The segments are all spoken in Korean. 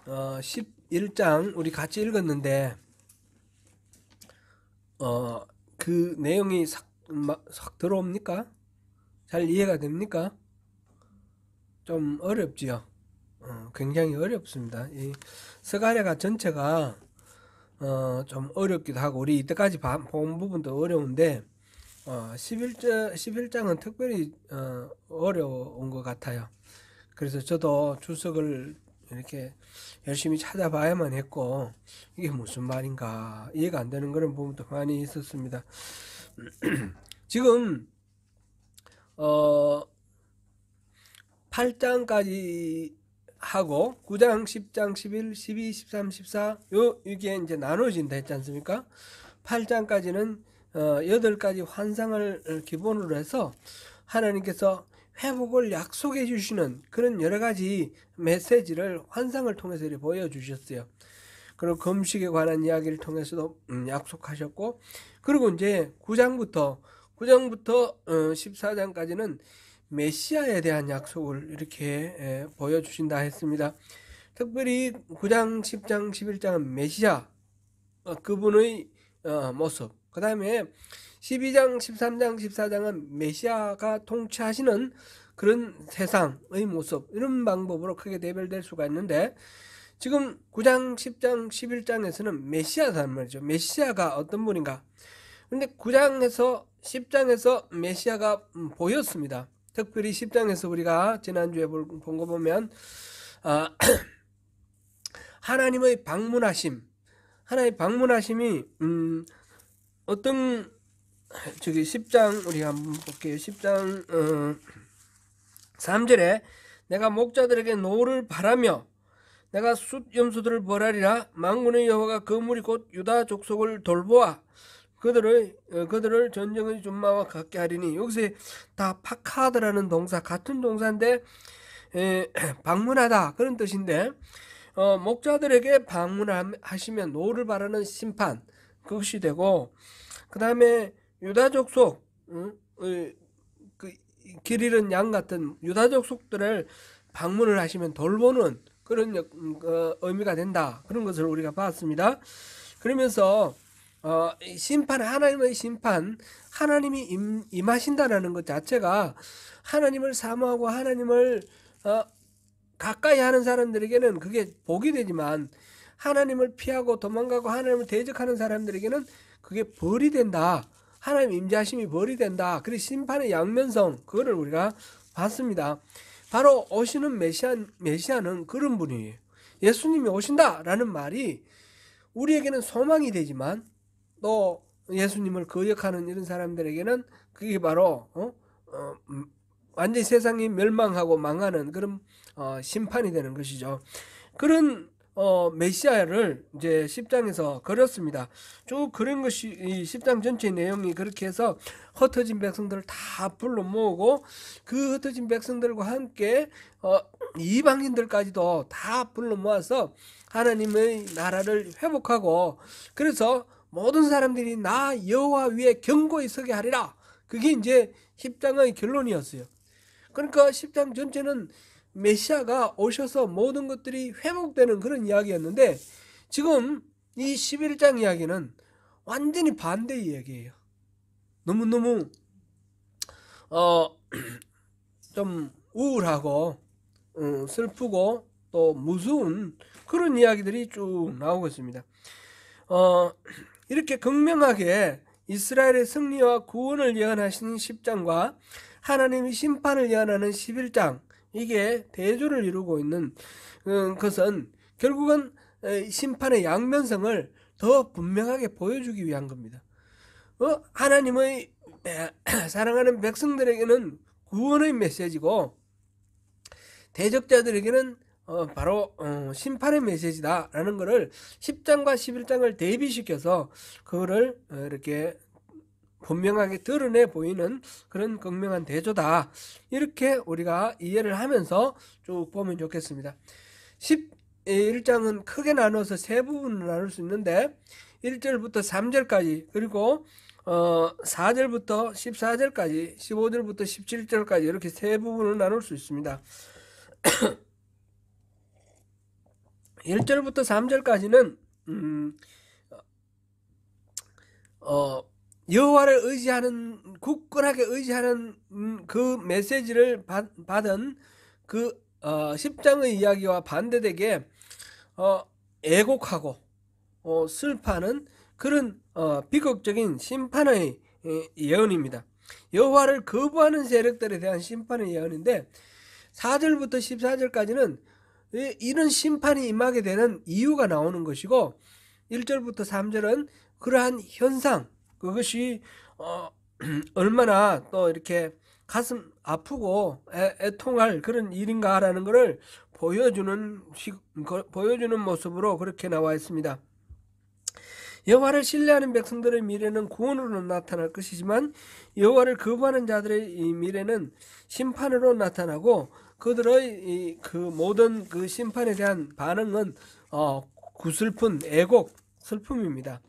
11장 우리 같이 읽었는데 그 내용이 싹 들어옵니까? 잘 이해가 됩니까? 좀 어렵지요. 굉장히 어렵습니다. 이 스가랴가 전체가 좀 어렵기도 하고 우리 이때까지 본 부분도 어려운데 11장은 특별히 어려운 것 같아요. 그래서 저도 주석을 이렇게 열심히 찾아봐야만 했고 이게 무슨 말인가 이해가 안 되는 그런 부분도 많이 있었습니다. 지금 8장까지 하고 9장, 10장, 11, 12, 13, 14 이게 이제 나눠진다 했지 않습니까? 8장까지는 8가지 환상을 기본으로 해서 하나님께서 회복을 약속해 주시는 그런 여러 가지 메시지를 환상을 통해서 이렇게 보여주셨어요. 그리고 금식에 관한 이야기를 통해서도 약속하셨고, 그리고 이제 9장부터 14장까지는 메시아에 대한 약속을 이렇게 보여주신다 했습니다. 특별히 9장, 10장, 11장은 메시아 그분의 모습, 그 다음에 12장, 13장, 14장은 메시아가 통치하시는 그런 세상의 모습, 이런 방법으로 크게 대별될 수가 있는데, 지금 9장, 10장, 11장에서는 메시아란 말이죠. 메시아가 어떤 분인가. 그런데 9장에서 10장에서 메시아가 보였습니다. 특별히 10장에서 우리가 지난주에 본 거 보면 하나님의 방문하심이 어떤 10장 우리 한번 볼게요. 10장 3절에 내가 목자들에게 노를 바라며 내가 숫 염소들을 벌하리라. 만군의 여호와가 그 무리 곧 유다 족속을 돌보아 그들을 전쟁의 준마와 같게 하리니, 여기서 다 파카드라는 동사, 같은 동사인데 방문하다 그런 뜻인데, 목자들에게 방문하시면 노를 바라는 심판, 그것이 되고, 그 다음에 유다 족속, 그 길 잃은 양 같은 유다 족속들을 방문을 하시면 돌보는 그런 의미가 된다, 그런 것을 우리가 봤습니다. 그러면서 하나님의 심판, 하나님이 임하신다라는 것 자체가 하나님을 사모하고 하나님을 가까이 하는 사람들에게는 그게 복이 되지만, 하나님을 피하고 도망가고 하나님을 대적하는 사람들에게는 그게 벌이 된다. 하나님 임재하심이 벌이 된다. 그리고 심판의 양면성, 그거를 우리가 봤습니다. 바로 오시는 메시아는 그런 분이에요. 예수님이 오신다라는 말이 우리에게는 소망이 되지만, 또 예수님을 거역하는 이런 사람들에게는 그게 바로 완전히 세상이 멸망하고 망하는 그런 심판이 되는 것이죠. 그런 메시아를 이제 10장에서 그렸습니다. 쭉 그런 것이 이 10장 전체 내용이 그렇게 해서 흩어진 백성들을 다 불러 모으고, 그 흩어진 백성들과 함께 이방인들까지도 다 불러 모아서 하나님의 나라를 회복하고, 그래서 모든 사람들이 나 여호와 위에 견고히 서게 하리라. 그게 이제 10장의 결론이었어요. 그러니까 10장 전체는 메시아가 오셔서 모든 것들이 회복되는 그런 이야기였는데, 지금 이 11장 이야기는 완전히 반대 이야기예요. 너무너무 좀 우울하고 슬프고 또 무서운 그런 이야기들이 쭉 나오고 있습니다. 이렇게 극명하게 이스라엘의 승리와 구원을 예언하시는 10장과 하나님의 심판을 예언하는 11장, 이게 대조를 이루고 있는 것은 결국은 심판의 양면성을 더 분명하게 보여주기 위한 겁니다. 하나님의 사랑하는 백성들에게는 구원의 메시지고, 대적자들에게는 바로 심판의 메시지다라는 것을 10장과 11장을 대비시켜서 그거를 이렇게 분명하게 드러내 보이는 그런 극명한 대조다, 이렇게 우리가 이해를 하면서 쭉 보면 좋겠습니다. 11장은 크게 나눠서 세 부분으로 나눌 수 있는데, 1절부터 3절까지, 그리고 4절부터 14절까지, 15절부터 17절까지 이렇게 세 부분을 나눌 수 있습니다. 1절부터 3절까지는 여호와를 의지하는, 굳건하게 의지하는 그 메시지를 받은 그 10장의 이야기와 반대되게 애곡하고 슬퍼하는 그런 비극적인 심판의 예언입니다. 여호와를 거부하는 세력들에 대한 심판의 예언인데, 4절부터 14절까지는 이런 심판이 임하게 되는 이유가 나오는 것이고, 1절부터 3절은 그러한 현상, 그것이 얼마나 또 이렇게 가슴 아프고 애통할 그런 일인가라는 것을 보여주는 모습으로 그렇게 나와 있습니다. 여호와를 신뢰하는 백성들의 미래는 구원으로 나타날 것이지만, 여호와를 거부하는 자들의 이 미래는 심판으로 나타나고, 그들의 그 모든 그 심판에 대한 반응은 구슬픈 애곡, 슬픔입니다.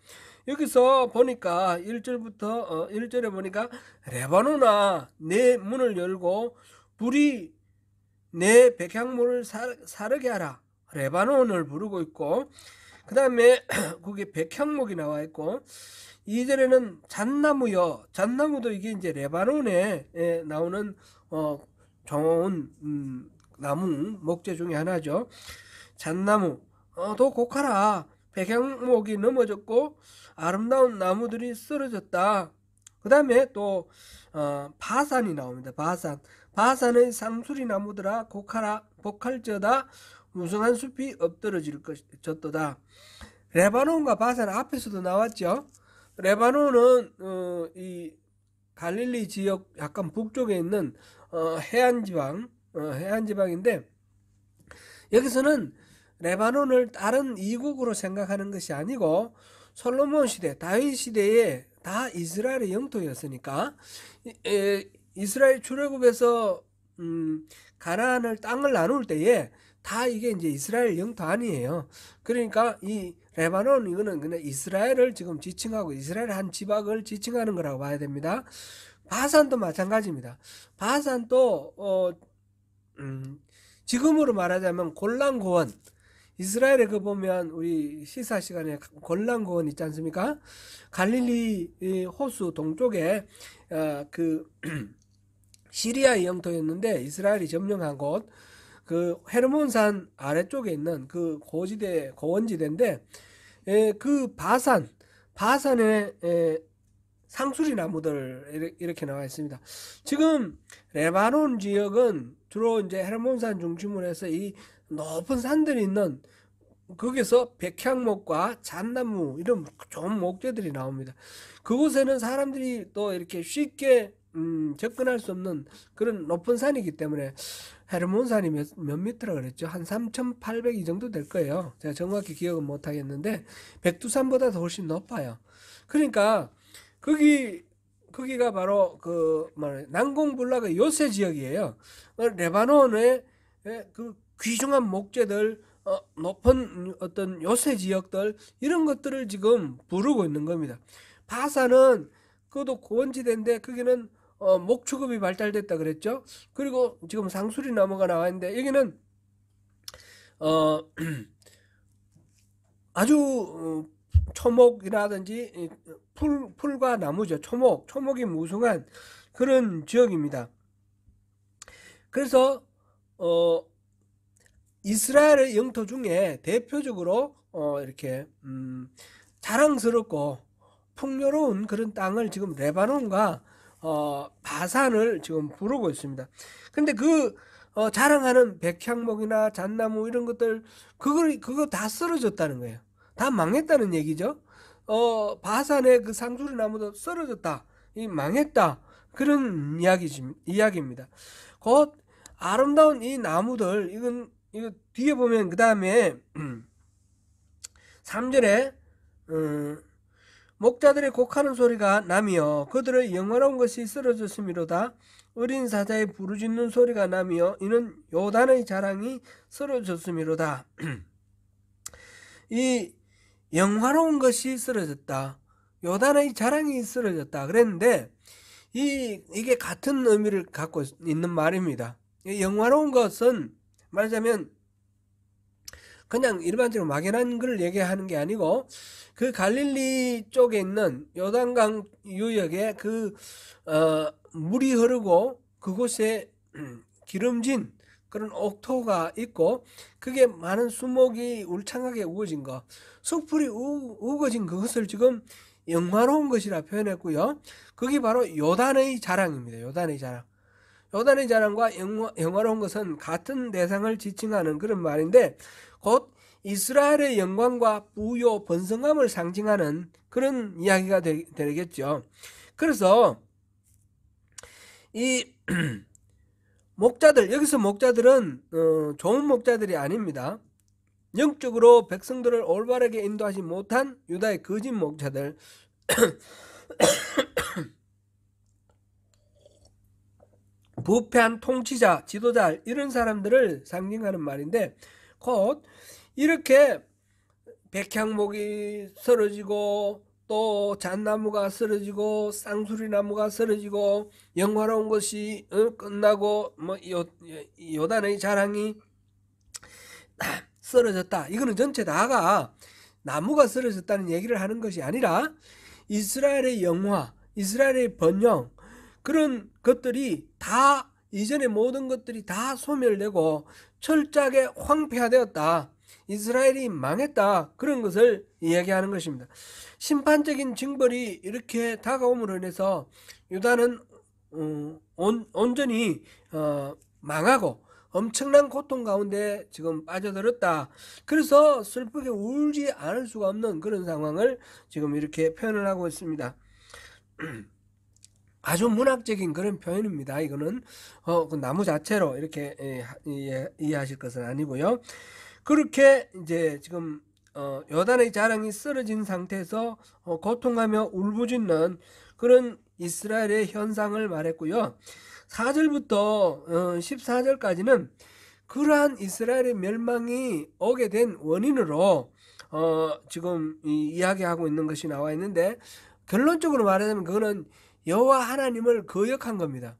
여기서 보니까 1절부터 1절에 보니까 레바논아 내 문을 열고 불이 내 백향목을 사르게 하라, 레바논을 부르고 있고, 그 다음에 거기 백향목이 나와 있고, 2절에는 잣나무여, 잣나무도 이게 이제 레바논에 나오는 좋은 나무 목재 중에 하나죠. 잣나무 더 곡하라, 백향목이 넘어졌고 아름다운 나무들이 쓰러졌다. 그 다음에 또 바산이 나옵니다. 바산의 상수리 나무들아 곡하라, 곡할지어다, 무성한 숲이 엎드러질 것이다. 레바논과 바산 앞에서도 나왔죠. 레바논은 이 갈릴리 지역 약간 북쪽에 있는 해안지방인데, 여기서는 레바논을 다른 이국으로 생각하는 것이 아니고, 솔로몬 시대, 다윗 시대에 다 이스라엘의 영토였으니까, 이스라엘 출애굽에서 가나안을 땅을 나눌 때에 다 이게 이제 이스라엘 영토 아니에요. 그러니까 이 레바논, 이거는 그냥 이스라엘을 지금 지칭하고 이스라엘 한 지방을 지칭하는 거라고 봐야 됩니다. 바산도 마찬가지입니다. 바산도 지금으로 말하자면 골란고원, 이스라엘에 그 보면 우리 시사 시간에 골란고원 있지 않습니까? 갈릴리 호수 동쪽에 그 시리아의 영토였는데 이스라엘이 점령한 곳, 그 헤르몬산 아래쪽에 있는 그 고원지대인데, 그 바산의 상수리 나무들 이렇게 나와 있습니다. 지금 레바논 지역은 주로 이제 헤르몬산 중심으로 해서 이 높은 산들이 있는, 거기서 백향목과 잣나무 이런 좋은 목재들이 나옵니다. 그곳에는 사람들이 또 이렇게 쉽게 접근할 수 없는 그런 높은 산이기 때문에, 헤르몬산이 몇 미터라 그랬죠? 한 3,800 이 정도 될 거예요. 제가 정확히 기억은 못 하겠는데 백두산보다 더 훨씬 높아요. 그러니까 거기가 바로 그 난공불락의 요새 지역이에요. 레바논의 그 귀중한 목재들, 높은 어떤 요새 지역들, 이런 것들을 지금 부르고 있는 겁니다. 바산은 그것도 고원지대인데 거기는 목축업이 발달됐다 그랬죠. 그리고 지금 상수리 나무가 나와 있는데, 여기는 아주 초목이라든지 풀과 나무죠. 초목이 무성한 그런 지역입니다. 그래서 이스라엘의 영토 중에 대표적으로 이렇게 자랑스럽고 풍요로운 그런 땅을 지금 레바논과 바산을 지금 부르고 있습니다. 근데 그 자랑하는 백향목이나 잣나무 이런 것들, 그거 다 쓰러졌다는 거예요. 다 망했다는 얘기죠. 바산의 그 상수리 나무도 쓰러졌다, 이 망했다, 그런 이야기입니다. 곧 아름다운 이 나무들, 이거 뒤에 보면 그 다음에 3절에 목자들의 곡하는 소리가 나며 그들의 영화로운 것이 쓰러졌음이로다. 어린 사자의 부르짖는 소리가 나며 이는 요단의 자랑이 쓰러졌음이로다. 이 영화로운 것이 쓰러졌다, 요단의 자랑이 쓰러졌다 그랬는데, 이게 같은 의미를 갖고 있는 말입니다. 영화로운 것은 말하자면 그냥 일반적으로 막연한 걸 얘기하는 게 아니고 그 갈릴리 쪽에 있는 요단강 유역에 물이 흐르고 그곳에 기름진 그런 옥토가 있고 그게 많은 수목이 울창하게 우거진 거, 숲풀이 우거진 그것을 지금 영화로운 것이라 표현했고요. 그게 바로 요단의 자랑입니다. 요단의 자랑. 요단의 자랑과 영화로운 것은 같은 대상을 지칭하는 그런 말인데 곧 이스라엘의 영광과 부요, 번성함을 상징하는 그런 이야기가 되겠죠. 그래서 이 목자들, 여기서 목자들은 좋은 목자들이 아닙니다. 영적으로 백성들을 올바르게 인도하지 못한 유다의 거짓 목자들, 부패한 통치자, 지도자 이런 사람들을 상징하는 말인데 곧 이렇게 백향목이 쓰러지고 또 잣나무가 쓰러지고 쌍수리나무가 쓰러지고 영화로운 것이 끝나고 뭐 요단의 자랑이 쓰러졌다. 이거는 전체 다가 나무가 쓰러졌다는 얘기를 하는 것이 아니라 이스라엘의 영화, 이스라엘의 번영 그런 것들이 다 이전의 모든 것들이 다 소멸되고 철저하게 황폐화되었다. 이스라엘이 망했다. 그런 것을 이야기하는 것입니다. 심판적인 징벌이 이렇게 다가옴으로 인해서 유다는 온전히 망하고 엄청난 고통 가운데 지금 빠져들었다. 그래서 슬프게 울지 않을 수가 없는 그런 상황을 지금 이렇게 표현을 하고 있습니다. 아주 문학적인 그런 표현입니다. 이거는 그 나무 자체로 이렇게 이해하실 것은 아니고요. 그렇게 이제 지금 요단의 자랑이 쓰러진 상태에서 고통하며 울부짖는 그런 이스라엘의 현상을 말했고요. 4절부터 14절까지는 그러한 이스라엘의 멸망이 오게 된 원인으로 지금 이야기하고 있는 것이 나와 있는데 결론적으로 말하자면 그거는 여호와 하나님을 거역한 겁니다.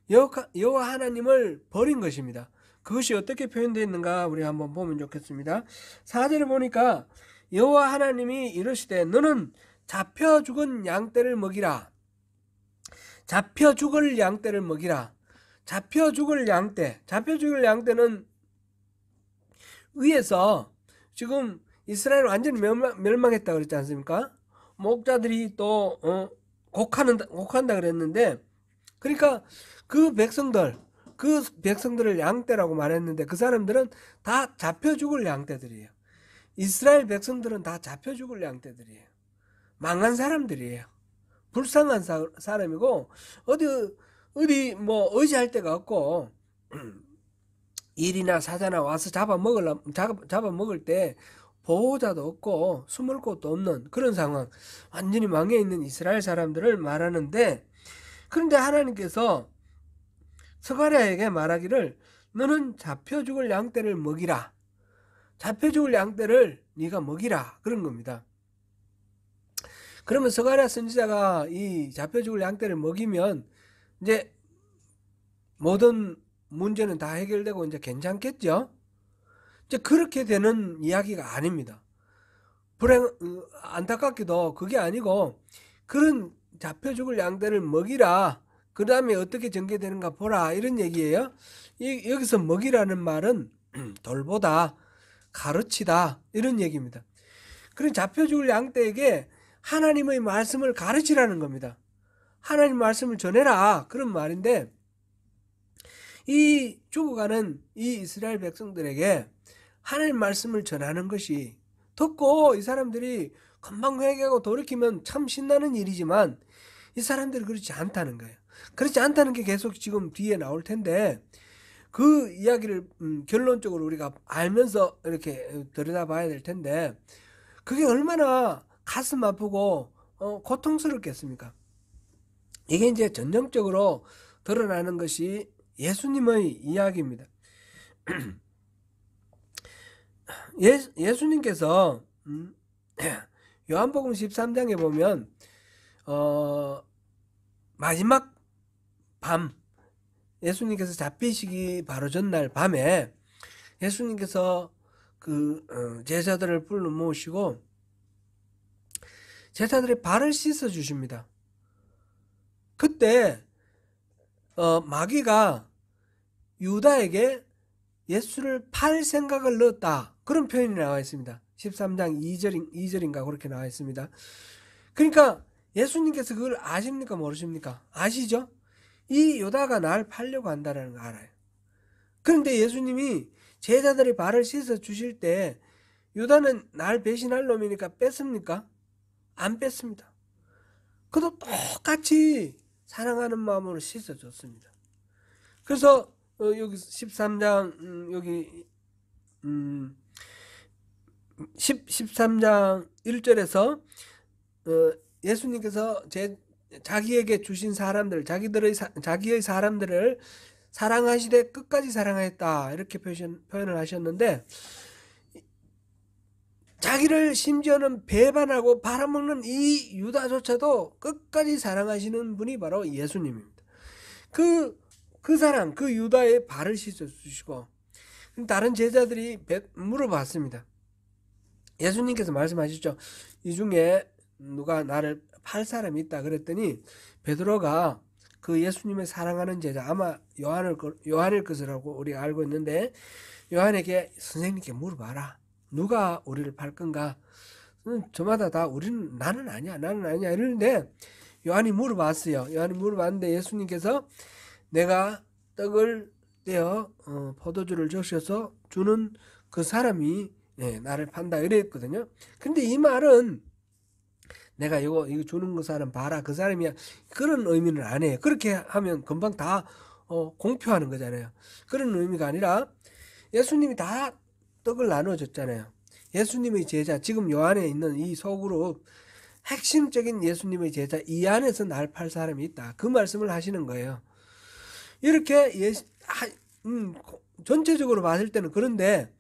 여호와 하나님을 버린 것입니다. 그것이 어떻게 표현되어 있는가 우리 한번 보면 좋겠습니다. 4절에 보니까 여호와 하나님이 이르시되 너는 잡혀 죽은 양떼를 먹이라. 잡혀 죽을 양떼를 먹이라. 잡혀 죽을 양떼. 잡혀 죽을 양떼는 위에서 지금 이스라엘 완전히 멸망했다 그랬지 않습니까? 목자들이 또 곡한다 그랬는데 그러니까 그 백성들을 양떼라고 말했는데 그 사람들은 다 잡혀 죽을 양떼들이에요. 이스라엘 백성들은 다 잡혀 죽을 양떼들이에요. 망한 사람들이에요. 불쌍한 사람이고 어디 뭐 의지할 데가 없고 일이나 사자나 와서 잡아먹을 때 보호자도 없고 숨을 곳도 없는 그런 상황, 완전히 망해 있는 이스라엘 사람들을 말하는데 그런데 하나님께서 스가랴에게 말하기를 너는 잡혀 죽을 양떼를 먹이라. 잡혀 죽을 양떼를 네가 먹이라 그런 겁니다. 그러면 스가랴 선지자가 이 잡혀 죽을 양떼를 먹이면 이제 모든 문제는 다 해결되고 이제 괜찮겠죠? 이제 그렇게 되는 이야기가 아닙니다. 안타깝게도 그게 아니고 그런 잡혀 죽을 양떼를 먹이라. 그 다음에 어떻게 전개되는가 보라 이런 얘기예요. 여기서 먹이라는 말은 돌보다, 가르치다 이런 얘기입니다. 그런 잡혀 죽을 양떼에게 하나님의 말씀을 가르치라는 겁니다. 하나님 말씀을 전해라 그런 말인데 이 죽어가는 이 이스라엘 백성들에게 하나님 말씀을 전하는 것이 듣고 이 사람들이 금방 회개하고 돌이키면 참 신나는 일이지만 이 사람들이 그렇지 않다는 거예요. 그렇지 않다는 게 계속 지금 뒤에 나올 텐데 그 이야기를 결론적으로 우리가 알면서 이렇게 들여다봐야 될 텐데 그게 얼마나 가슴 아프고 고통스럽겠습니까? 이게 이제 전형적으로 드러나는 것이 예수님의 이야기입니다. 예수님께서 요한복음 13장에 보면 마지막 밤 예수님께서 잡히시기 바로 전날 밤에 예수님께서 제자들을 불러 모으시고 제자들의 발을 씻어 주십니다. 그때 마귀가 유다에게 예수를 팔 생각을 넣었다, 그런 표현이 나와 있습니다. 13장 2절인가 그렇게 나와 있습니다. 그러니까 예수님께서 그걸 아십니까 모르십니까? 아시죠? 이 유다가 날 팔려고 한다는 거 알아요. 그런데 예수님이 제자들의 발을 씻어 주실 때 유다는 날 배신할 놈이니까 뺐습니까? 안 뺐습니다. 그도 똑같이 사랑하는 마음으로 씻어 줬습니다. 그래서 여기 13장 여기 13장 1절에서 예수님께서 자기에게 주신 사람들, 자기의 사람들을 사랑하시되 끝까지 사랑하였다, 이렇게 표현을 하셨는데, 자기를 심지어는 배반하고 팔아먹는 이 유다조차도 끝까지 사랑하시는 분이 바로 예수님입니다. 그 사람, 그 유다의 발을 씻어주시고, 다른 제자들이 물어봤습니다. 예수님께서 말씀하셨죠. 이 중에 누가 나를 팔 사람이 있다 그랬더니 베드로가 그 예수님의 사랑하는 제자, 아마 요한일 것이라고 우리가 알고 있는데, 요한에게 선생님께 물어봐라. 누가 우리를 팔 건가? 저마다 다 나는 아니야 이러는데, 요한이 물어봤어요. 요한이 물어봤는데 예수님께서 내가 떡을 떼어 포도주를 적셔서 주는 그 사람이 나를 판다 이랬거든요. 근데 이 말은 내가 이거 주는 그 사람 봐라, 그 사람이야, 그런 의미는 안 해요. 그렇게 하면 금방 다 공표하는 거잖아요. 그런 의미가 아니라 예수님이 다 떡을 나눠줬잖아요. 예수님의 제자, 지금 요한에 있는 이 소그룹 핵심적인 예수님의 제자, 이 안에서 날 팔 사람이 있다, 그 말씀을 하시는 거예요. 이렇게 전체적으로 봤을 때는 그런데,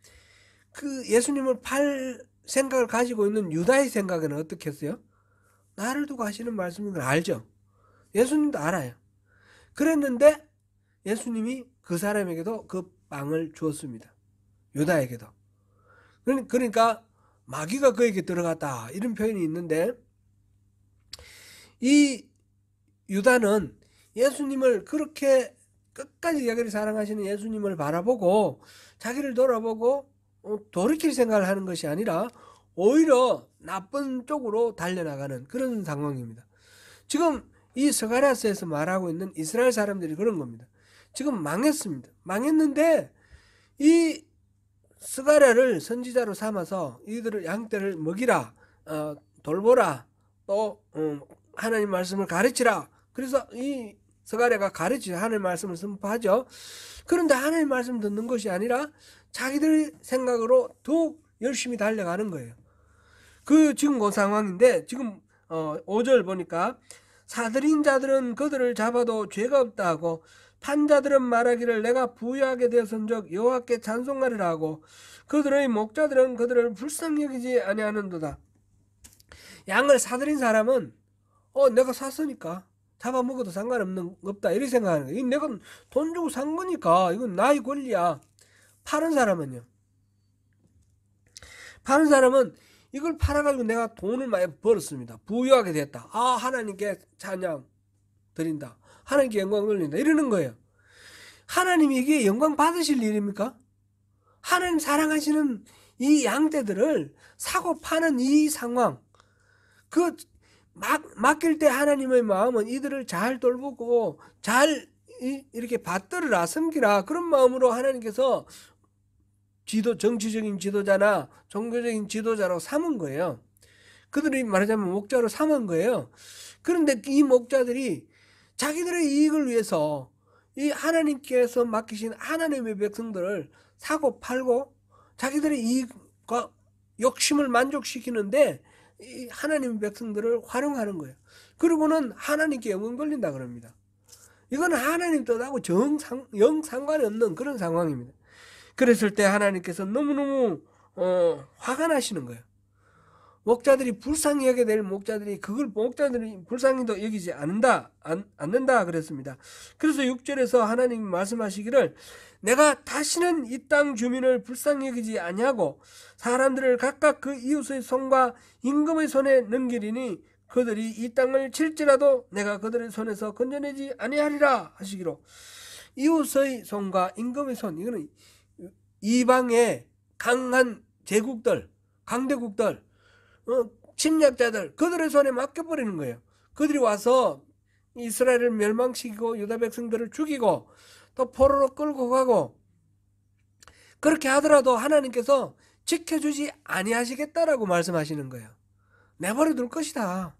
그 예수님을 팔 생각을 가지고 있는 유다의 생각에는 어떻게 했어요? 나를 두고 하시는 말씀인 걸 알죠. 예수님도 알아요. 그랬는데 예수님이 그 사람에게도 그 빵을 주었습니다. 유다에게도. 그러니까 마귀가 그에게 들어갔다, 이런 표현이 있는데, 이 유다는 예수님을 그렇게 끝까지 자기를 사랑하시는 예수님을 바라보고 자기를 돌아보고 돌이킬 생각을 하는 것이 아니라 오히려 나쁜 쪽으로 달려나가는 그런 상황입니다. 지금 이 스가랴서에서 말하고 있는 이스라엘 사람들이 그런 겁니다. 지금 망했습니다. 망했는데 이 스가랴를 선지자로 삼아서 이들을 양떼를 먹이라, 돌보라, 또 하나님 말씀을 가르치라. 그래서 이 스가랴가 가르치죠. 하나님 말씀을 선포하죠. 그런데 하나님 말씀 듣는 것이 아니라 자기들 생각으로 더욱 열심히 달려가는 거예요. 지금 그 상황인데, 지금 5절 보니까 사들인 자들은 그들을 잡아도 죄가 없다 하고 판자들은 말하기를 내가 부유하게 되었은즉 여호와께 찬송하리라 하고 그들의 목자들은 그들을 불쌍히 여기지 아니하는도다. 양을 사들인 사람은 내가 샀으니까 잡아먹어도 상관없는 없다, 이렇게 생각하는 거예요. 내가 돈 주고 산 거니까 이건 나의 권리야. 파는 사람은 이걸 팔아가지고 내가 돈을 많이 벌었습니다. 부유하게 됐다. 하나님께 찬양 드린다. 하나님께 영광 돌린다. 이러는 거예요. 하나님이 이게 영광 받으실 일입니까? 하나님 사랑하시는 이 양떼들을 사고 파는 이 상황, 맡길 때 하나님의 마음은 이들을 잘 돌보고 잘 이렇게 받들으라, 섬기라, 그런 마음으로 하나님께서 정치적인 지도자나 종교적인 지도자로 삼은 거예요. 그들이 말하자면 목자로 삼은 거예요. 그런데 이 목자들이 자기들의 이익을 위해서 이 하나님께서 맡기신 하나님의 백성들을 사고 팔고 자기들의 이익과 욕심을 만족시키는데 이 하나님의 백성들을 활용하는 거예요. 그리고는 하나님께 영광 돌린다 그럽니다. 이건 하나님 뜻하고 영 상관이 없는 그런 상황입니다. 그랬을 때 하나님께서 너무너무 화가 나시는 거예요. 목자들이 불쌍히 여게 될 목자들이 그걸 목자들이 불쌍히도 여기지 않는다 그랬습니다. 그래서 6절에서 하나님이 말씀하시기를 내가 다시는 이 땅 주민을 불쌍히 여기지 아니하고 사람들을 각각 그 이웃의 손과 임금의 손에 넘기리니 그들이 이 땅을 칠지라도 내가 그들의 손에서 건져내지 아니하리라 하시기로. 이웃의 손과 임금의 손, 이거는 이방의 강한 제국들, 강대국들, 침략자들, 그들의 손에 맡겨버리는 거예요. 그들이 와서 이스라엘을 멸망시키고 유다 백성들을 죽이고 또 포로로 끌고 가고, 그렇게 하더라도 하나님께서 지켜주지 아니하시겠다라고 말씀하시는 거예요. 내버려 둘 것이다.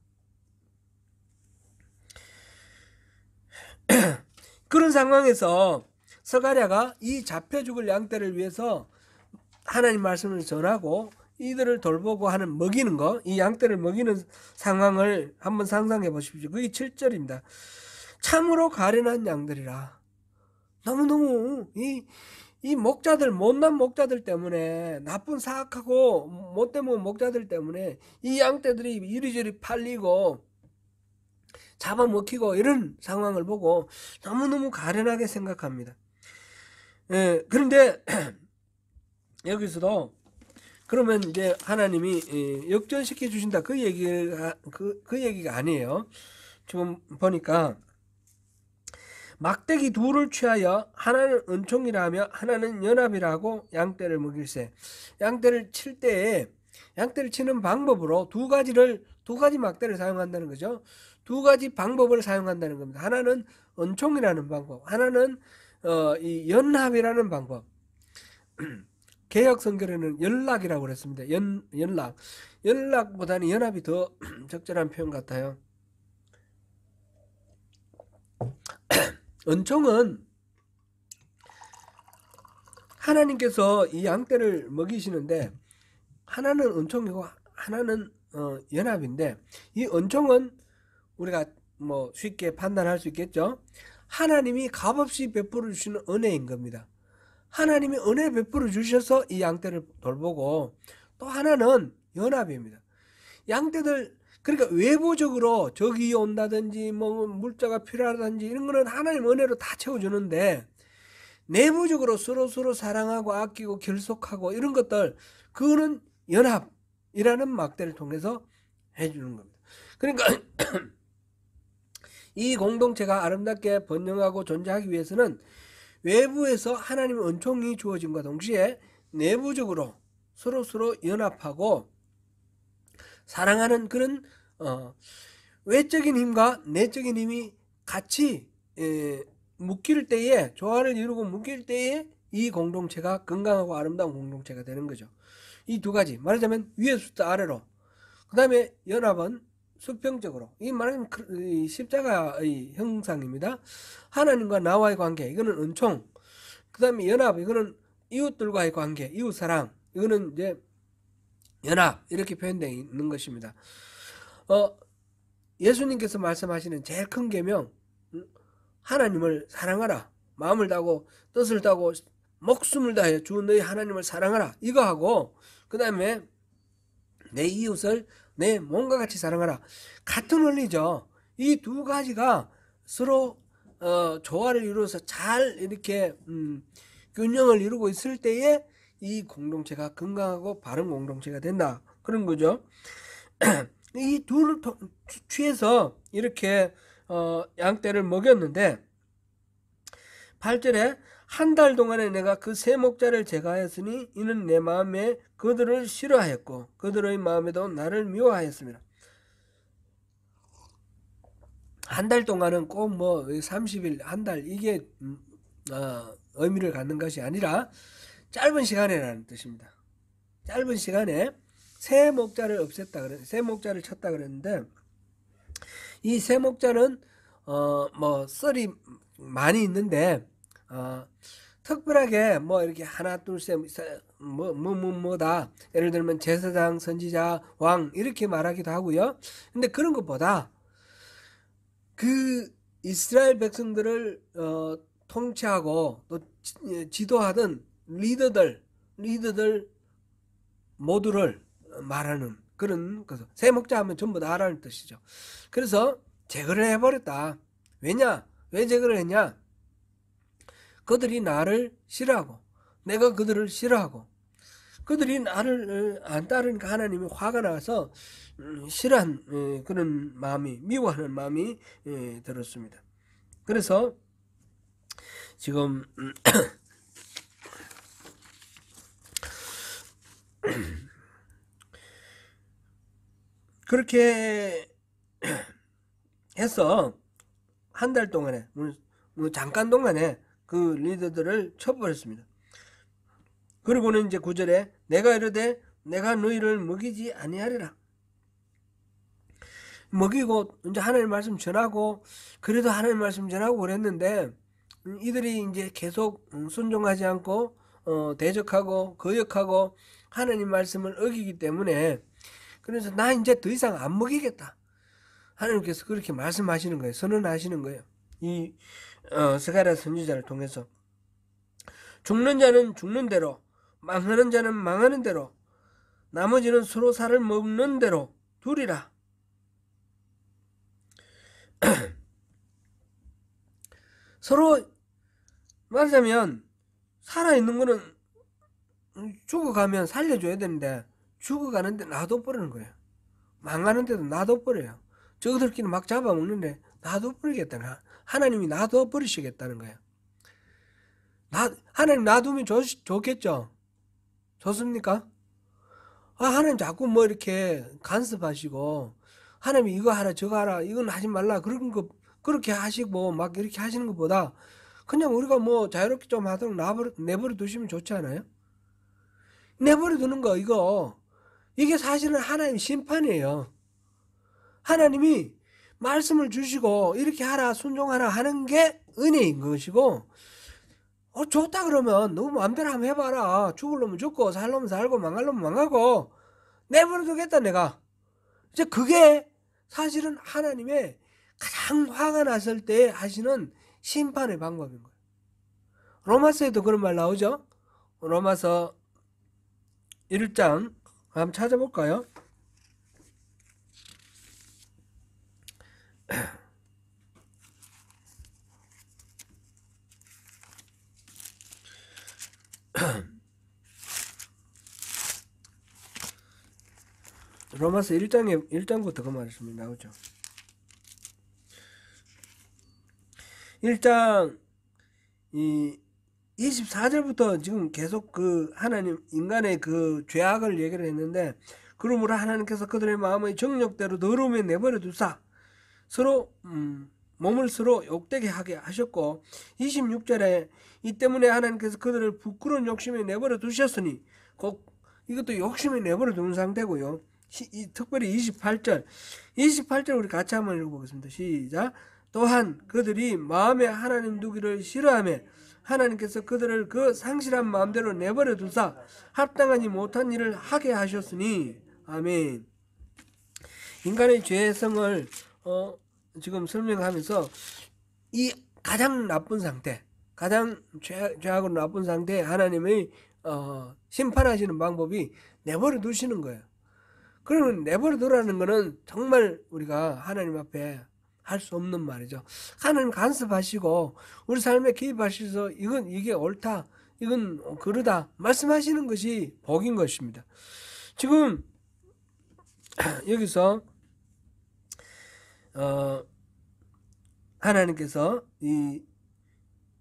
그런 상황에서 스가랴가 이 잡혀 죽을 양떼를 위해서 하나님 말씀을 전하고 이들을 돌보고 하는 먹이는 거, 이 양떼를 먹이는 상황을 한번 상상해 보십시오. 그게 7절입니다. 참으로 가련한 양들이라. 너무너무 이 목자들, 못난 목자들 때문에, 나쁜 사악하고 못된 목자들 때문에 이 양떼들이 이리저리 팔리고 잡아먹히고 이런 상황을 보고 너무너무 가련하게 생각합니다. 그런데 여기서도 그러면 이제 하나님이 역전시켜 주신다, 그 얘기가 아니에요. 지금 보니까 막대기 둘을 취하여 하나는 은총이라 하며 하나는 연합이라고 양떼를 먹일세. 양떼를 칠 때에 양떼를 치는 방법으로 두 가지 막대를 사용한다는 거죠. 두 가지 방법을 사용한다는 겁니다. 하나는 은총이라는 방법, 하나는 이 연합이라는 방법. 개역 성경에는 연락이라고 그랬습니다. 연락보다는 연합이 더 적절한 표현 같아요. 은총은 하나님께서 이 양떼를 먹이시는데 하나는 은총이고 하나는 연합인데, 이 은총은 우리가 뭐 쉽게 판단할 수 있겠죠. 하나님이 값없이 베풀어 주시는 은혜인 겁니다. 하나님이 은혜 베풀어 주셔서 이 양떼를 돌보고, 또 하나는 연합입니다. 양떼들, 그러니까 외부적으로 적이 온다든지 뭐 물자가 필요하다든지 이런 거는 하나님 은혜로 다 채워주는데, 내부적으로 서로 사랑하고 아끼고 결속하고 이런 것들, 그거는 연합이라는 막대를 통해서 해주는 겁니다. 그러니까 이 공동체가 아름답게 번영하고 존재하기 위해서는 외부에서 하나님의 은총이 주어짐과 동시에 내부적으로 서로 연합하고 사랑하는 그런 외적인 힘과 내적인 힘이 같이 묶일 때에, 조화를 이루고 묶일 때에 이 공동체가 건강하고 아름다운 공동체가 되는 거죠. 이 두 가지, 말하자면 위에서부터 아래로, 그 다음에 연합은 수평적으로, 이 말은 십자가의 형상입니다. 하나님과 나와의 관계, 이거는 은총. 그 다음에 연합, 이거는 이웃들과의 관계, 이웃사랑, 이거는 이제 연합, 이렇게 표현되어 있는 것입니다. 예수님께서 말씀하시는 제일 큰 계명, 하나님을 사랑하라, 마음을 다하고 뜻을 다하고 목숨을 다해 주 너희 하나님을 사랑하라, 이거하고, 그 다음에 내 이웃을 내 몸과 같이 사랑하라, 같은 원리죠. 이 두 가지가 서로 조화를 이루어서 잘 이렇게 균형을 이루고 있을 때에 이 공동체가 건강하고 바른 공동체가 된다, 그런 거죠. 이 둘을 취해서 이렇게 양떼를 먹였는데, 8절에 한 달 동안에 내가 그 세 목자를 제거하였으니 이는 내 마음에 그들을 싫어하였고 그들의 마음에도 나를 미워하였습니다. 한 달 동안은 꼭 뭐 30일, 한 달, 이게 의미를 갖는 것이 아니라 짧은 시간이라는 뜻입니다. 짧은 시간에 새 목자를 없앴다, 새 목자를 쳤다 그랬는데, 이 새 목자는 뭐 썰이 많이 있는데 특별하게 뭐 이렇게 하나 둘셋 뭐다, 예를 들면 제사장, 선지자, 왕 이렇게 말하기도 하고요. 근데 그런 것보다 그 이스라엘 백성들을 통치하고 또 지도하던 리더들 모두를 말하는 그런 거죠. 새 목자 하면 전부 다 하라는 뜻이죠. 그래서 제거를 해버렸다. 왜냐? 왜 제거를 했냐? 그들이 나를 싫어하고 내가 그들을 싫어하고 그들이 나를 안 따르니까 하나님이 화가 나서 싫어한 그런 마음이, 미워하는 마음이 들었습니다. 그래서 지금 그렇게 해서 한 달 동안에 잠깐 동안에 그 리더들을 쳐버렸습니다. 그리고는 이제 9절에 내가 이르되 내가 너희를 먹이지 아니하리라. 먹이고 이제 하나님 말씀 전하고 그래도 하나님 말씀 전하고 그랬는데 이들이 이제 계속 순종하지 않고 대적하고 거역하고 하나님 말씀을 어기기 때문에 그래서 나 이제 더 이상 안 먹이겠다. 하나님께서 그렇게 말씀하시는 거예요. 선언하시는 거예요. 이 스가랴 선지자를 통해서 죽는 자는 죽는 대로 망하는 자는 망하는 대로 나머지는 서로 살을 먹는 대로 두리라. 서로 말하자면 살아있는 거는 죽어가면 살려줘야 되는데 죽어가는데 놔둬버리는 거예요. 망하는데도 놔둬버려요. 저들끼리 막 잡아먹는데 놔둬버리겠다는, 하나님이 놔둬버리시겠다는 거예요. 하나님 놔두면 좋겠죠? 좋습니까? 하나님 자꾸 뭐 이렇게 간섭하시고 하나님이 이거 하라 저거 하라 이건 하지 말라 그런 거 그렇게 하시고 막 이렇게 하시는 것보다 그냥 우리가 뭐 자유롭게 좀 하도록 내버려 두시면 좋지 않아요? 내버려 두는 거 이게 사실은 하나님 심판이에요. 하나님이 말씀을 주시고 이렇게 하라 순종하라 하는 게 은혜인 것이고 좋다 그러면 너무 마음대로 한번 해봐라. 죽을 놈은 죽고 살 놈은 살고 망할 놈은 망하고 내버려 두겠다 내가. 이제 그게 사실은 하나님의 가장 화가 났을 때 하시는 심판의 방법인 거예요. 로마서에도 그런 말 나오죠. 로마서 1장 한번 찾아볼까요? 로마서 1장부터 그 말씀이 나오죠. 1장 24절부터 지금 계속 그 하나님 인간의 그 죄악을 얘기를 했는데 그러므로 하나님께서 그들의 마음의 정욕대로 더러움에 내버려 두사 서로 몸을 서로 욕되게 하게 하셨고 26절에 이 때문에 하나님께서 그들을 부끄러운 욕심에 내버려 두셨으니 꼭 이것도 욕심에 내버려 두는 상태고요. 특별히 28절 우리 같이 한번 읽어보겠습니다. 시작. 또한 그들이 마음에 하나님 두기를 싫어하며 하나님께서 그들을 그 상실한 마음대로 내버려 두사 합당하지 못한 일을 하게 하셨으니 아멘. 인간의 죄성을 지금 설명하면서 이 가장 나쁜 상태, 가장 죄악으로 나쁜 상태에 하나님의 심판하시는 방법이 내버려 두시는 거예요. 그러면 내버려 두라는 거는 정말 우리가 하나님 앞에 할 수 없는 말이죠. 하나님 간섭하시고 우리 삶에 개입하셔서 이게 옳다, 이건 그러다 말씀하시는 것이 복인 것입니다. 지금 여기서 하나님께서 이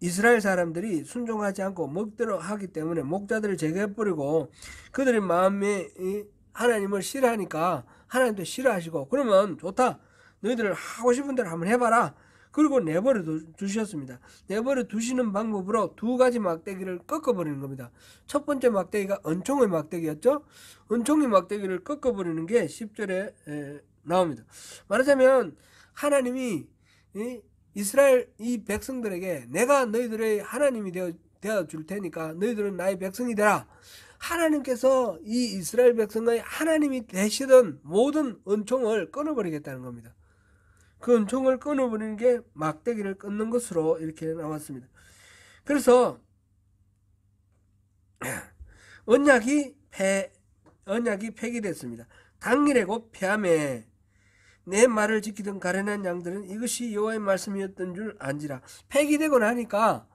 이스라엘 사람들이 순종하지 않고 먹대로 하기 때문에 목자들을 제거해버리고 그들의 마음에 하나님을 싫어하니까 하나님도 싫어하시고 그러면 좋다. 너희들 하고 싶은 대로 한번 해봐라. 그리고 내버려 두셨습니다. 내버려 두시는 방법으로 두 가지 막대기를 꺾어버리는 겁니다. 첫 번째 막대기가 은총의 막대기였죠. 은총의 막대기를 꺾어버리는 게 10절에 나옵니다. 말하자면 하나님이 이스라엘 이 백성들에게 내가 너희들의 하나님이 되어 줄 테니까 너희들은 나의 백성이 되라. 하나님께서 이 이스라엘 백성의 하나님이 되시던 모든 은총을 끊어버리겠다는 겁니다. 그 은총을 끊어버리는 게 막대기를 끊는 것으로 이렇게 나왔습니다. 그래서 언약이 언약이 폐기됐습니다. 당일에 곧 폐함에 내 말을 지키던 가련한 양들은 이것이 여호와의 말씀이었던 줄 안지라. 폐기되고 나니까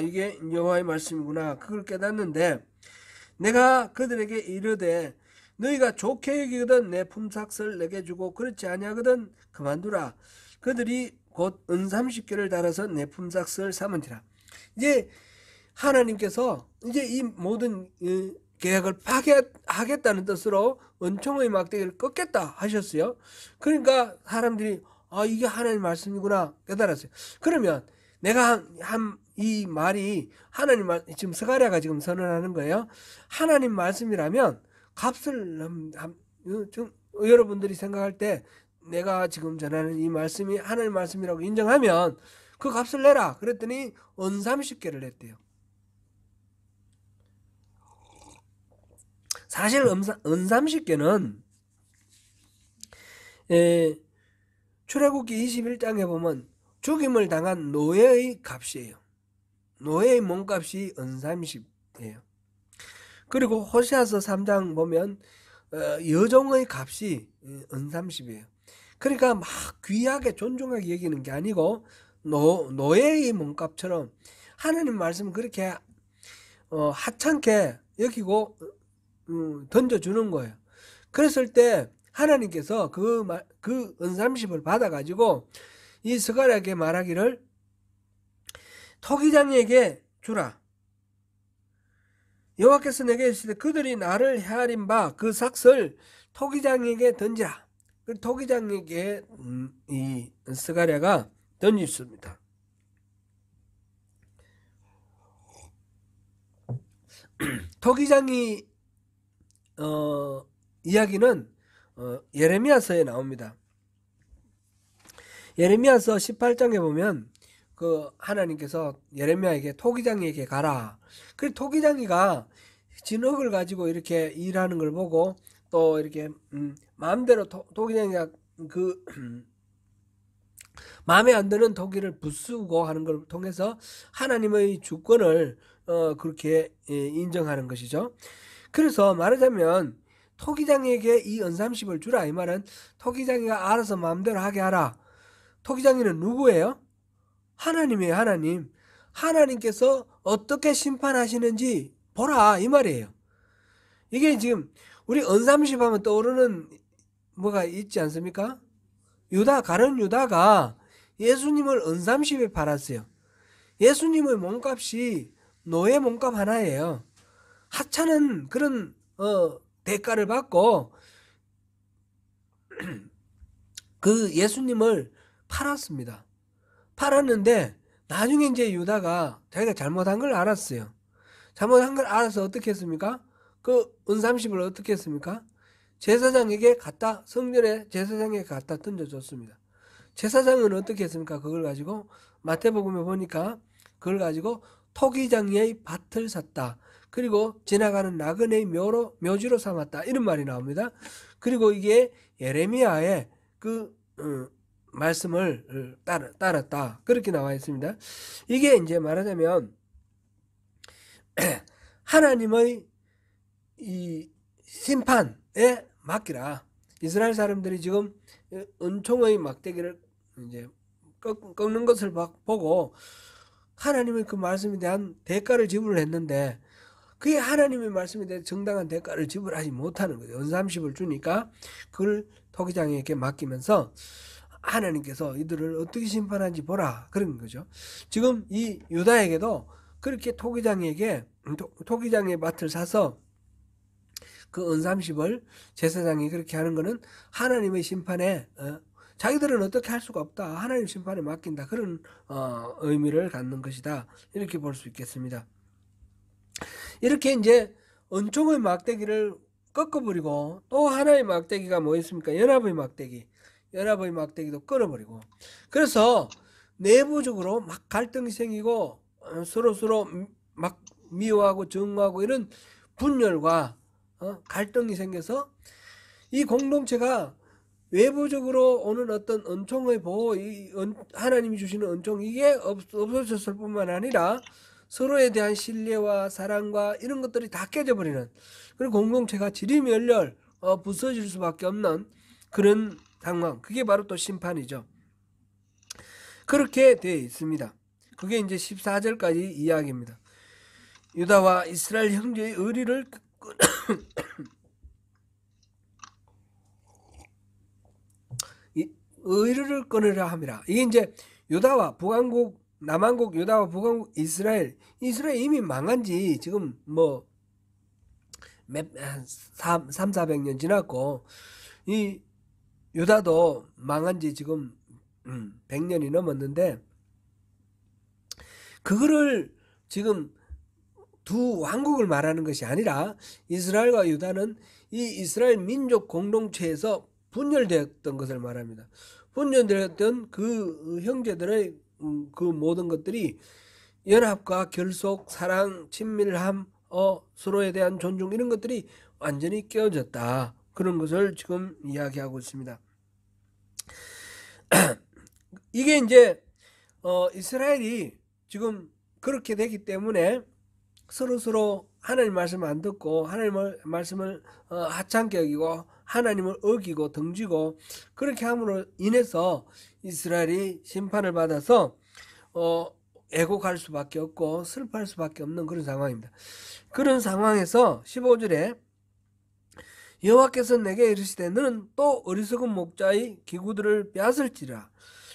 이게 여호와의 말씀이구나 그걸 깨닫는데, 내가 그들에게 이르되 너희가 좋게 여기거든 내 품삯을 내게 주고 그렇지 아니하거든 그만두라. 그들이 곧 은 30개를 달아서 내 품삯을 삼은지라. 이제 하나님께서 이제 이 모든 계약을 파괴하겠다는 뜻으로 은총의 막대기를 꺾겠다 하셨어요. 그러니까 사람들이 이게 하나님 말씀이구나 깨달았어요. 그러면 내가 한 이 말이 하나님 말, 지금 스가랴가 지금 선언하는 거예요. 하나님 말씀이라면 값을 여러분들이 생각할 때 내가 지금 전하는 이 말씀이 하나님 말씀이라고 인정하면 그 값을 내라 그랬더니 은 30개를 냈대요. 사실 은 30개는 출애굽기 21장에 보면 죽임을 당한 노예의 값이에요. 노예의 몸값이 은 30이에요. 그리고 호세아서 3장 보면 여종의 값이 은 30이에요. 그러니까 막 귀하게 존중하게 여기는 게 아니고 노예의 몸값처럼 하나님 말씀을 그렇게 하찮게 여기고 던져주는 거예요. 그랬을 때 하나님께서 그 은 30을 받아가지고 이 스가랴에게 말하기를 토기장에게 주라. 여호와께서 내게 이르시되 그들이 나를 헤아린 바 그 삭을 토기장에게 던지라. 그 토기장에게 이 스가랴가 던졌습니다. 토기장이 이야기는 예레미야서에 나옵니다. 예레미야서 18장에 보면 그 하나님께서 예레미야에게 토기장이에게 가라. 그 토기장이가 진흙을 가지고 이렇게 일하는 걸 보고 또 이렇게 마음대로 토기장이가 그 마음에 안 드는 토기를 부수고 하는 걸 통해서 하나님의 주권을 그렇게 인정하는 것이죠. 그래서 말하자면 토기장이에게 이 은 30을 주라 이 말은 토기장이가 알아서 마음대로 하게 하라. 토기장이는 누구예요? 하나님이에요. 하나님. 하나님께서 어떻게 심판하시는지 보라 이 말이에요. 이게 지금 우리 은 30 하면 떠오르는 뭐가 있지 않습니까? 가룟 유다가 예수님을 은 30에 팔았어요. 예수님의 몸값이 노예 몸값 하나예요. 하찮은 그런 대가를 받고 그 예수님을 팔았습니다. 팔았는데 나중에 이제 유다가 자기가 잘못한 걸 알았어요. 잘못한 걸 알아서 어떻게 했습니까? 그 은 30을 어떻게 했습니까? 제사장에게 성전에 제사장에게 갖다 던져줬습니다. 제사장은 어떻게 했습니까? 그걸 가지고 마태복음에 보니까 그걸 가지고 토기장이의 밭을 샀다. 그리고 지나가는 나그네의 묘지로 삼았다. 이런 말이 나옵니다. 그리고 이게 예레미야의 그 말씀을 따랐다. 그렇게 나와 있습니다. 이게 이제 말하자면 하나님의 이 심판에 맡기라. 이스라엘 사람들이 지금 은총의 막대기를 이제 꺾는 것을 보고 하나님의 그 말씀에 대한 대가를 지불을 했는데 그게 하나님의 말씀에 대해 정당한 대가를 지불하지 못하는 거죠. 은 30을 주니까 그걸 토기장에게 맡기면서 하나님께서 이들을 어떻게 심판하는지 보라 그런 거죠. 지금 이 유다에게도 그렇게 토기장의 밭을 사서 그 은 30을 제사장이 그렇게 하는 거는 하나님의 심판에 자기들은 어떻게 할 수가 없다. 하나님 심판에 맡긴다. 그런 의미를 갖는 것이다. 이렇게 볼 수 있겠습니다. 이렇게 이제 은총의 막대기를 꺾어버리고 또 하나의 막대기가 뭐 있습니까? 연합의 막대기도 끊어버리고 그래서 내부적으로 막 갈등이 생기고 서로 막 미워하고 정하고 이런 분열과 갈등이 생겨서 이 공동체가 외부적으로 오는 어떤 은총의 보호, 하나님이 주시는 은총 이게 없어졌을 뿐만 아니라 서로에 대한 신뢰와 사랑과 이런 것들이 다 깨져버리는, 그리고 공동체가 지리멸렬 부서질 수밖에 없는 그런 상황, 그게 바로 또 심판이죠. 그렇게 되어 있습니다. 그게 이제 14절까지 이야기입니다. 유다와 이스라엘 형제의 의리를 의를 끊으려 함이라. 이게 이제 유다와 북왕국, 남왕국 유다와 북왕국 이스라엘 이미 망한 지 지금 뭐 300~400년 지났고, 이 유다도 망한 지 지금 100년이 넘었는데, 그거를 지금 두 왕국을 말하는 것이 아니라 이스라엘과 유다는 이 이스라엘 민족 공동체에서 분열되었던 것을 말합니다. 분열되었던 그 형제들의 그 모든 것들이 연합과 결속, 사랑, 친밀함, 서로에 대한 존중, 이런 것들이 완전히 깨어졌다. 그런 것을 지금 이야기하고 있습니다. 이게 이제 이스라엘이 지금 그렇게 되기 때문에 서로 하나님 말씀을 안 듣고 하나님 말씀을 하찮게 여기고 하나님을 어기고 등지고, 그렇게 함으로 인해서 이스라엘이 심판을 받아서 애곡할 수밖에 없고 슬퍼할 수밖에 없는 그런 상황입니다. 그런 상황에서 15절에 여호와께서 내게 이르시되 너는 또 어리석은 목자의 기구들을 빼앗을지라.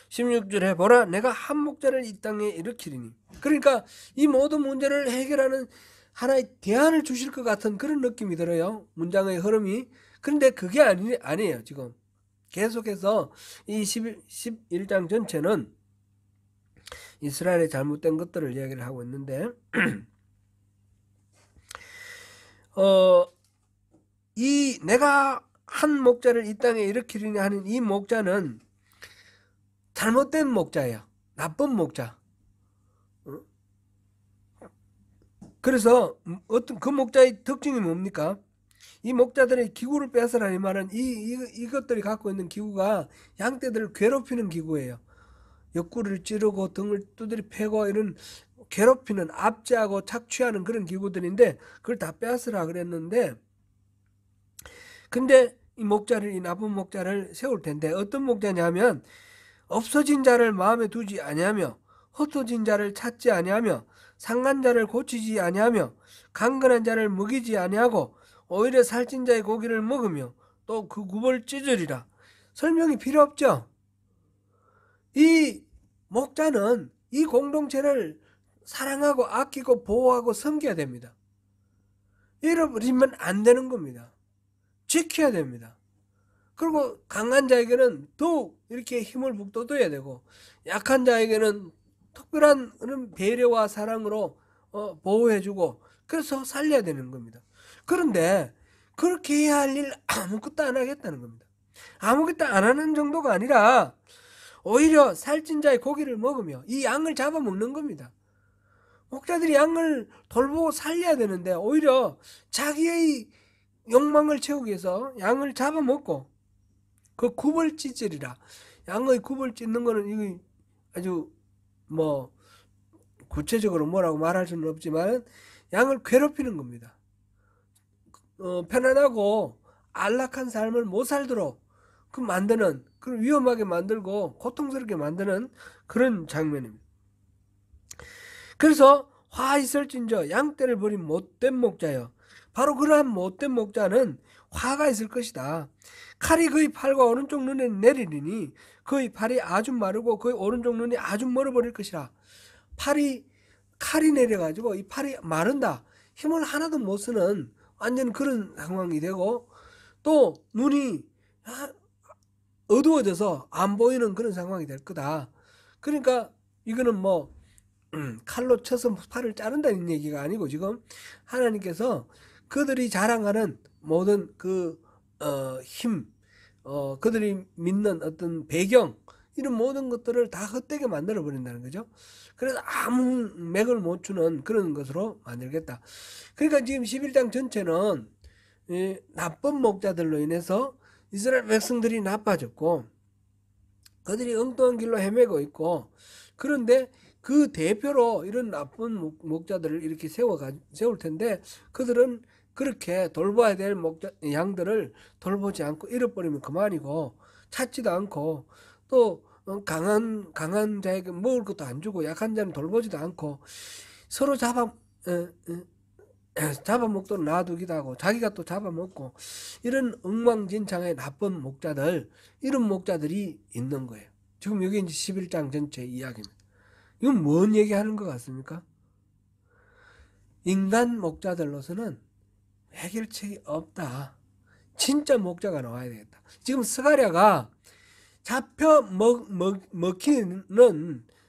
16절에 보라 내가 한 목자를 이 땅에 일으키리니. 그러니까 이 모든 문제를 해결하는 하나의 대안을 주실 것 같은 그런 느낌이 들어요, 문장의 흐름이. 그런데 그게 아니에요. 지금 계속해서 이 11장 전체는 이스라엘의 잘못된 것들을 이야기를 하고 있는데, 이 내가 한 목자를 이 땅에 일으키리니 하는 이 목자는 잘못된 목자예요. 나쁜 목자. 그래서 어떤 그 목자의 특징이 뭡니까? 이 목자들의 기구를 뺏으라는 말은 이것들이 갖고 있는 기구가 양떼들을 괴롭히는 기구예요. 옆구리를 찌르고 등을 두드리 패고 이런 괴롭히는, 압제하고 착취하는 그런 기구들인데, 그걸 다 뺏으라 그랬는데, 근데 이 나쁜 목자를 세울 텐데, 어떤 목자냐면 없어진 자를 마음에 두지 아니하며 흩어진 자를 찾지 아니하며 상한 자를 고치지 아니하며 강건한 자를 먹이지 아니하고 오히려 살찐 자의 고기를 먹으며 또 그 굽을 찢으리라. 설명이 필요 없죠. 이 목자는 이 공동체를 사랑하고 아끼고 보호하고 섬겨야 됩니다. 잃어버리면 안 되는 겁니다. 지켜야 됩니다. 그리고 강한 자에게는 더욱 이렇게 힘을 북돋워야 되고, 약한 자에게는 특별한 배려와 사랑으로 보호해주고, 그래서 살려야 되는 겁니다. 그런데 그렇게 해야 할 일 아무것도 안 하겠다는 겁니다. 아무것도 안 하는 정도가 아니라 오히려 살찐 자의 고기를 먹으며 이 양을 잡아먹는 겁니다. 목자들이 양을 돌보고 살려야 되는데 오히려 자기의 욕망을 채우기 위해서 양을 잡아먹고 그 굽을 찢으리라. 양의 굽을 찢는 거는 이거 아주 뭐 구체적으로 뭐라고 말할 수는 없지만 양을 괴롭히는 겁니다. 편안하고 안락한 삶을 못 살도록 만드는, 그런 위험하게 만들고 고통스럽게 만드는 그런 장면입니다. 그래서 화 있을진저 양떼를 버린 못된 목자여. 바로 그러한 못된 목자는 화가 있을 것이다. 칼이 그의 팔과 오른쪽 눈에 내리리니 그의 팔이 아주 마르고 그의 오른쪽 눈이 아주 멀어버릴 것이라. 칼이 내려가지고 이 팔이 마른다. 힘을 하나도 못 쓰는 완전 그런 상황이 되고, 또 눈이 어두워져서 안 보이는 그런 상황이 될 거다. 그러니까 이거는 뭐 칼로 쳐서 팔을 자른다는 얘기가 아니고, 지금 하나님께서 그들이 자랑하는 모든 힘, 그들이 믿는 어떤 배경, 이런 모든 것들을 다 헛되게 만들어 버린다는 거죠. 그래서 아무 맥을 못 추는 그런 것으로 만들겠다. 그러니까 지금 11장 전체는 나쁜 목자들로 인해서 이스라엘 백성들이 나빠졌고 그들이 엉뚱한 길로 헤매고 있고, 그런데 그 대표로 이런 나쁜 목자들을 이렇게 세울 텐데, 그들은 그렇게 돌봐야 될 양들을 돌보지 않고 잃어버리면 그만이고, 찾지도 않고, 또 강한 자에게 먹을 것도 안 주고 약한 자는 돌보지도 않고, 서로 잡아먹도록 놔두기도 하고 자기가 또 잡아먹고, 이런 엉망진창의 나쁜 목자들, 이런 목자들이 있는 거예요. 지금 여기 이제 11장 전체 이야기입니다. 이건 뭔 얘기하는 것 같습니까? 인간 목자들로서는 해결책이 없다. 진짜 목자가 나와야 되겠다. 지금 스가랴가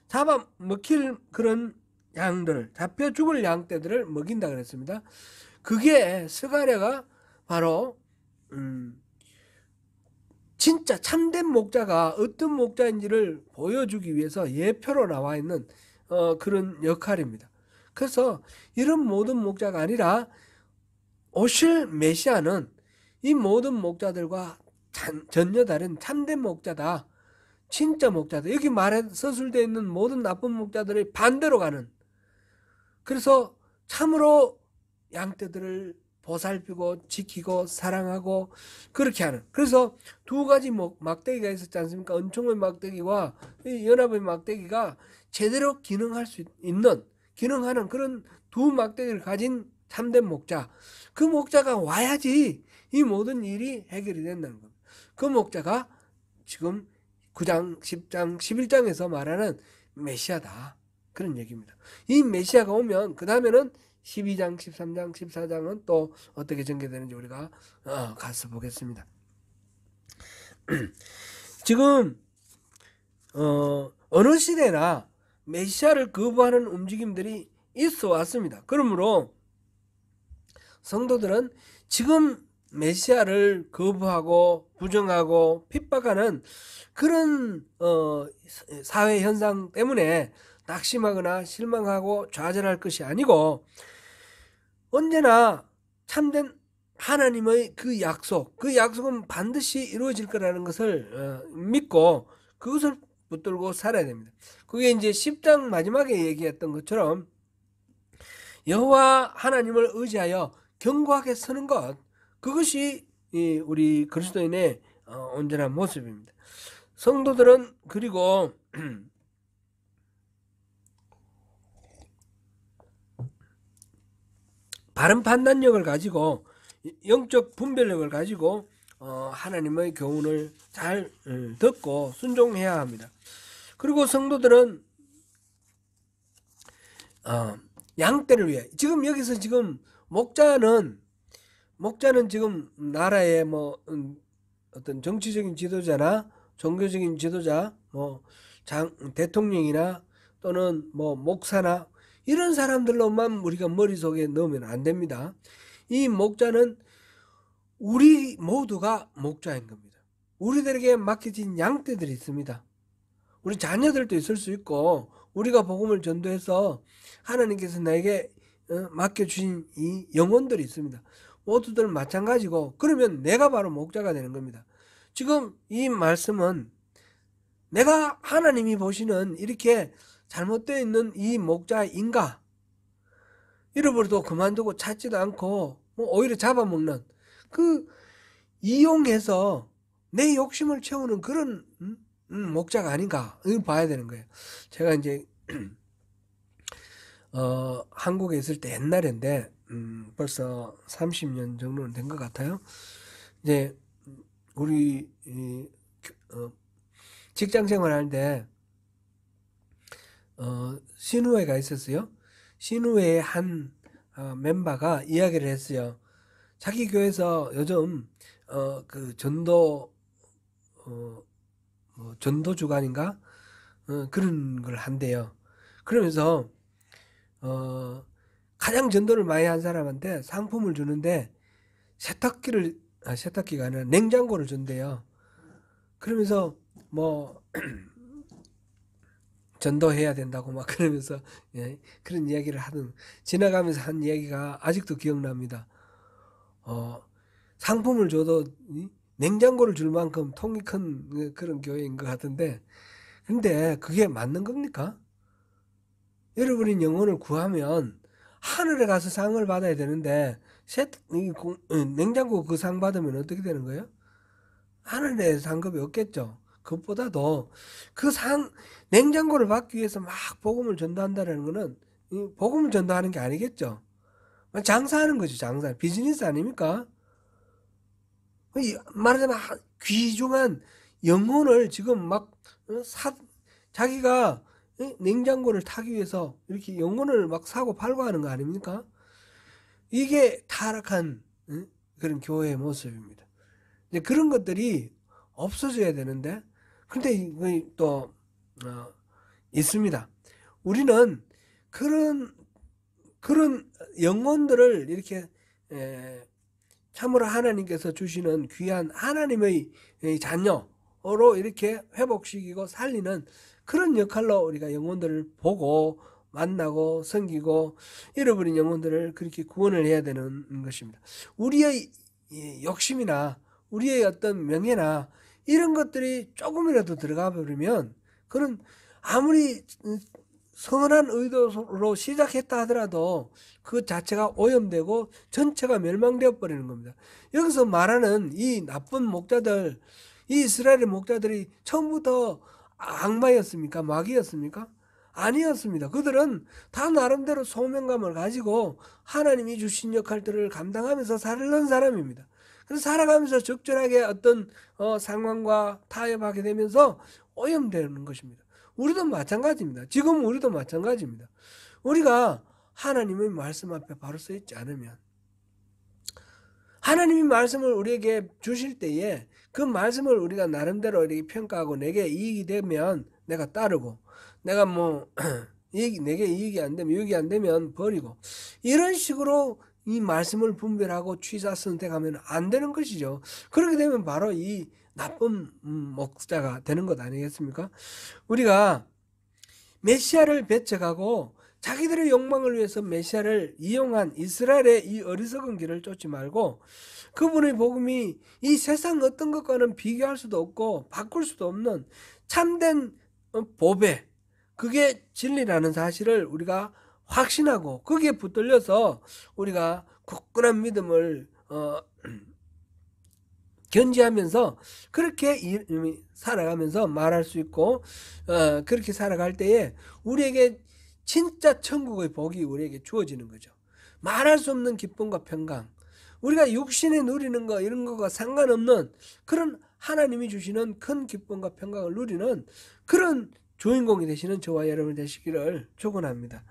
잡아먹힐 그런 양들, 잡혀 죽을 양떼들을 먹인다 그랬습니다. 그게 스가랴가 바로 진짜 참된 목자가 어떤 목자인지를 보여주기 위해서 예표로 나와 있는 그런 역할입니다. 그래서 이런 모든 목자가 아니라 오실 메시아는 이 모든 목자들과 전혀 다른 참된 목자다. 진짜 목자다. 여기 말에 서술되어 있는 모든 나쁜 목자들의 반대로 가는, 그래서 참으로 양떼들을 보살피고 지키고 사랑하고 그렇게 하는, 그래서 두 가지 막대기가 있었지 않습니까? 은총의 막대기와 연합의 막대기가 제대로 기능하는 그런 두 막대기를 가진 참된 목자, 그 목자가 와야지 이 모든 일이 해결이 된다는 겁니다. 그 목자가 지금 9장, 10장, 11장에서 말하는 메시아다, 그런 얘기입니다. 이 메시아가 오면 그 다음에는 12장, 13장, 14장은 또 어떻게 전개되는지 우리가 가서 보겠습니다. 지금 어느 시대나 메시아를 거부하는 움직임들이 있어 왔습니다. 그러므로 성도들은 지금 메시아를 거부하고 부정하고 핍박하는 그런 사회 현상 때문에 낙심하거나 실망하고 좌절할 것이 아니고, 언제나 참된 하나님의 그 약속은 반드시 이루어질 거라는 것을 믿고 그것을 붙들고 살아야 됩니다. 그게 이제 10장 마지막에 얘기했던 것처럼 여호와 하나님을 의지하여 견고하게 서는 것, 그것이 우리 그리스도인의 온전한 모습입니다. 성도들은 그리고 바른 판단력을 가지고 영적 분별력을 가지고 하나님의 교훈을 잘 듣고 순종해야 합니다. 그리고 성도들은 양떼를 위해, 지금 여기서 지금 목자는 지금 나라의 어떤 정치적인 지도자나 종교적인 지도자, 대통령이나 또는 목사나 이런 사람들로만 우리가 머릿속에 넣으면 안 됩니다. 이 목자는 우리 모두가 목자인 겁니다. 우리들에게 맡겨진 양떼들이 있습니다. 우리 자녀들도 있을 수 있고, 우리가 복음을 전도해서 하나님께서 나에게 맡겨주신 이 영혼들이 있습니다. 모두들 마찬가지고, 그러면 내가 바로 목자가 되는 겁니다. 지금 이 말씀은 내가 하나님이 보시는 이렇게 잘못되어 있는 이 목자인가, 잃어버려도 그만두고 찾지도 않고 오히려 잡아먹는, 이용해서 내 욕심을 채우는 그런 목자가 아닌가, 이걸 봐야 되는 거예요. 제가 이제 한국에 있을 때 옛날인데 벌써 30년 정도는 된 것 같아요. 이제 우리 직장 생활하는데 신우회가 있었어요. 신우회의 한 멤버가 이야기를 했어요. 자기 교회에서 요즘 그 전도 주간인가 그런 걸 한대요. 그러면서 가장 전도를 많이 한 사람한테 상품을 주는데 세탁기가 아니라 냉장고를 준대요. 그러면서 전도해야 된다고 막 그러면서 그런 이야기를 지나가면서 한 이야기가 아직도 기억납니다. 상품을 줘도 냉장고를 줄 만큼 통이 큰 그런 교회인 것 같은데, 근데 그게 맞는 겁니까? 잃어버린 영혼을 구하면 하늘에 가서 상을 받아야 되는데 냉장고 그 상 받으면 어떻게 되는 거예요? 하늘에 상급이 없겠죠. 그것보다도 그 냉장고를 받기 위해서 막 복음을 전도한다는 거는 복음을 전도하는 게 아니겠죠. 장사하는 거죠. 장사. 비즈니스 아닙니까? 말하자면 귀중한 영혼을 지금 막 자기가 냉장고를 타기 위해서 이렇게 영혼을 막 사고 팔고 하는 거 아닙니까? 이게 타락한 그런 교회의 모습입니다. 이제 그런 것들이 없어져야 되는데, 근데 또 있습니다. 우리는 그런 영혼들을 이렇게 참으로 하나님께서 주시는 귀한 하나님의 자녀로 이렇게 회복시키고 살리는 그런 역할로 우리가 영혼들을 보고 만나고 섬기고 잃어버린 영혼들을 그렇게 구원을 해야 되는 것입니다. 우리의 욕심이나 우리의 어떤 명예나 이런 것들이 조금이라도 들어가 버리면 그런 아무리 선한 의도로 시작했다 하더라도 그 자체가 오염되고 전체가 멸망되어 버리는 겁니다. 여기서 말하는 이 나쁜 목자들, 이 이스라엘의 목자들이 처음부터 악마였습니까? 마귀였습니까? 아니었습니다. 그들은 다 나름대로 소명감을 가지고 하나님이 주신 역할들을 감당하면서 살던 사람입니다. 그래서 살아가면서 적절하게 어떤 상황과 타협하게 되면서 오염되는 것입니다. 우리도 마찬가지입니다. 지금 우리도 마찬가지입니다. 우리가 하나님의 말씀 앞에 바로 서 있지 않으면, 하나님이 말씀을 우리에게 주실 때에 그 말씀을 우리가 나름대로 이렇게 평가하고 내게 이익이 되면 내가 따르고, 내가 내게 이익이 안 되면, 유익이 안 되면 버리고, 이런 식으로 이 말씀을 분별하고 취사 선택하면 안 되는 것이죠. 그렇게 되면 바로 이 나쁜 목자가 되는 것 아니겠습니까? 우리가 메시아를 배척하고 자기들의 욕망을 위해서 메시아를 이용한 이스라엘의 이 어리석은 길을 쫓지 말고, 그분의 복음이 이 세상 어떤 것과는 비교할 수도 없고 바꿀 수도 없는 참된 보배, 그게 진리라는 사실을 우리가 확신하고 거기에 붙들려서 우리가 굳건한 믿음을 견지하면서 그렇게 살아가면서 말할 수 있고, 그렇게 살아갈 때에 우리에게 진짜 천국의 복이 우리에게 주어지는 거죠. 말할 수 없는 기쁨과 평강, 우리가 육신에 누리는 거 이런 거가 상관없는 그런 하나님이 주시는 큰 기쁨과 평강을 누리는 그런 주인공이 되시는 저와 여러분 되시기를 축원합니다.